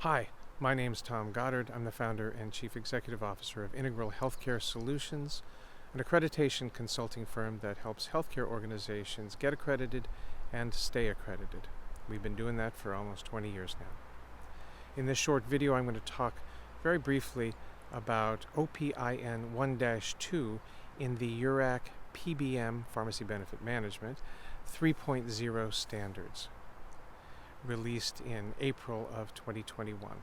Hi, my name is Tom Goddard. I'm the founder and chief executive officer of Integral Healthcare Solutions, an accreditation consulting firm that helps healthcare organizations get accredited and stay accredited. We've been doing that for almost 20 years now. In this short video, I'm going to talk very briefly about OPIN 1-2 in the URAC PBM, Pharmacy Benefit Management, 3.0 standards, released in April of 2021.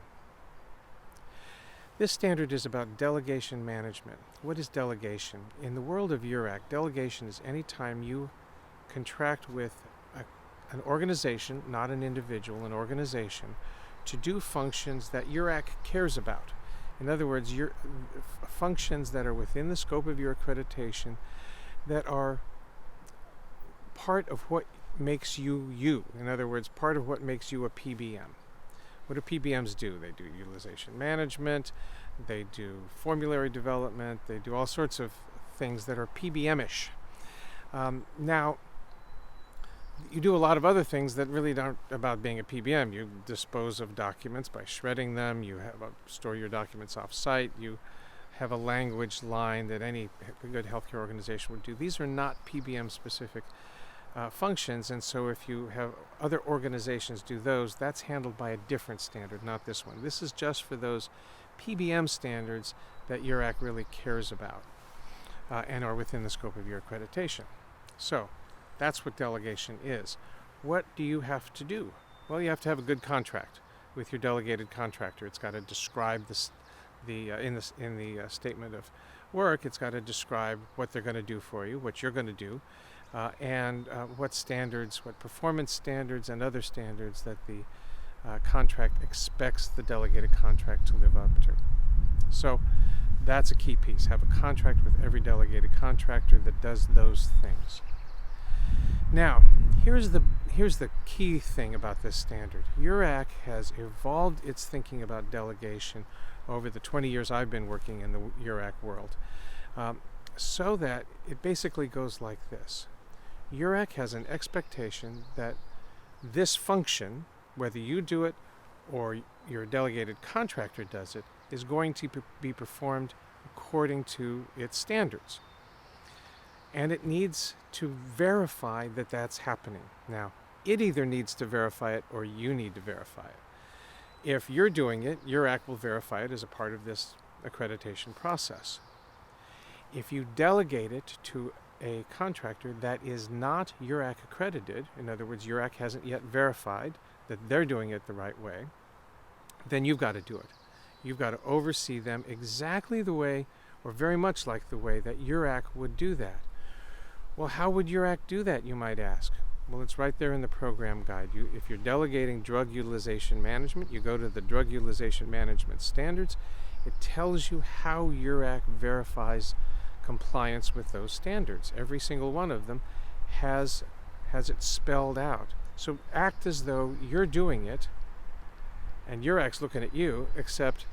This standard is about delegation management. What is delegation? In the world of URAC, delegation is any time you contract with an organization, not an individual, an organization, to do functions that URAC cares about. In other words, functions that are within the scope of your accreditation that are part of what makes you you. In other words, part of what makes you a PBM. What do PBMs do? They do utilization management, they do formulary development, they do all sorts of things that are PBM-ish. Now, you do a lot of other things that really aren't about being a PBM. You dispose of documents by shredding them, you store your documents off-site, you have a language line that any good healthcare organization would do. These are not PBM-specific functions, and so if you have other organizations do those, that's handled by a different standard, not this one. This is just for those PBM standards that URAC really cares about and are within the scope of your accreditation. So that's what delegation is. What do you have to do? Well, you have to have a good contract with your delegated contractor. It's got to describe in the statement of work, it's got to describe what they're going to do for you, what you're going to do, and what standards, what performance standards and other standards that the contract expects the delegated contract to live up to. So that's a key piece. Have a contract with every delegated contractor that does those things. Now, here's the key thing about this standard. URAC has evolved its thinking about delegation over the 20 years I've been working in the URAC world, so that it basically goes like this. URAC has an expectation that this function, whether you do it or your delegated contractor does it, is going to be performed according to its standards. And it needs to verify that that's happening. Now, it either needs to verify it or you need to verify it. If you're doing it, URAC will verify it as a part of this accreditation process. If you delegate it to a contractor that is not URAC accredited, in other words, URAC hasn't yet verified that they're doing it the right way, then you've got to do it. You've got to oversee them exactly the way, or very much like the way, that URAC would do that. Well, how would URAC do that, you might ask? Well, it's right there in the program guide. If you're delegating drug utilization management, you go to the Drug Utilization Management Standards. It tells you how URAC verifies compliance with those standards. Every single one of them has it spelled out. So act as though you're doing it and URAC's looking at you, except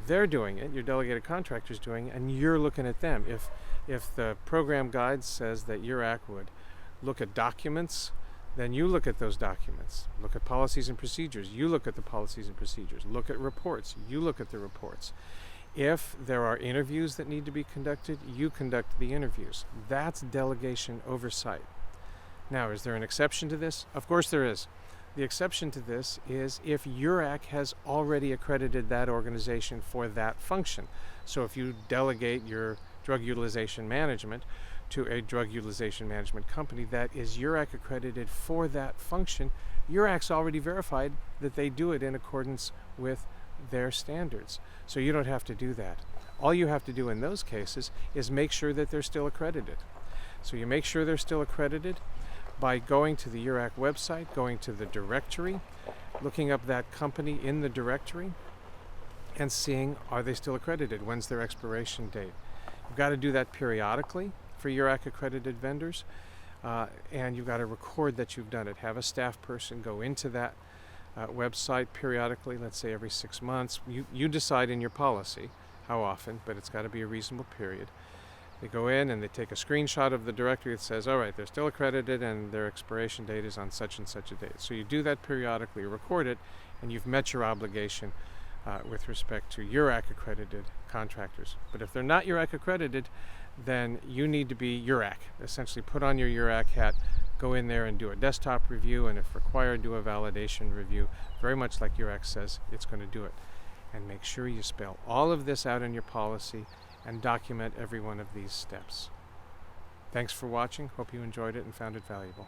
they're doing it, your delegated contractor's doing it, and you're looking at them. If the program guide says that URAC would look at documents, then you look at those documents. Look at policies and procedures, you look at the policies and procedures. Look at reports, you look at the reports. If there are interviews that need to be conducted, you conduct the interviews. That's delegation oversight. Now, is there an exception to this? Of course there is. The exception to this is if URAC has already accredited that organization for that function. So if you delegate your drug utilization management to a drug utilization management company that is URAC accredited for that function, URAC's already verified that they do it in accordance with their standards. So you don't have to do that. All you have to do in those cases is make sure that they're still accredited. So you make sure they're still accredited by going to the URAC website, going to the directory, looking up that company in the directory, and seeing, are they still accredited? When's their expiration date? You've got to do that periodically for URAC accredited vendors, and you've got to record that you've done it. Have a staff person go into that website periodically, let's say every 6 months. You decide in your policy how often, but it's got to be a reasonable period. They go in and they take a screenshot of the directory that says, all right, they're still accredited and their expiration date is on such and such a date. So you do that periodically, record it, and you've met your obligation with respect to URAC accredited contractors. But if they're not URAC accredited, then you need to be URAC. Essentially put on your URAC hat, go in there and do a desktop review, and if required, do a validation review, very much like URAC says it's going to do it. And make sure you spell all of this out in your policy and document every one of these steps. Thanks for watching. Hope you enjoyed it and found it valuable.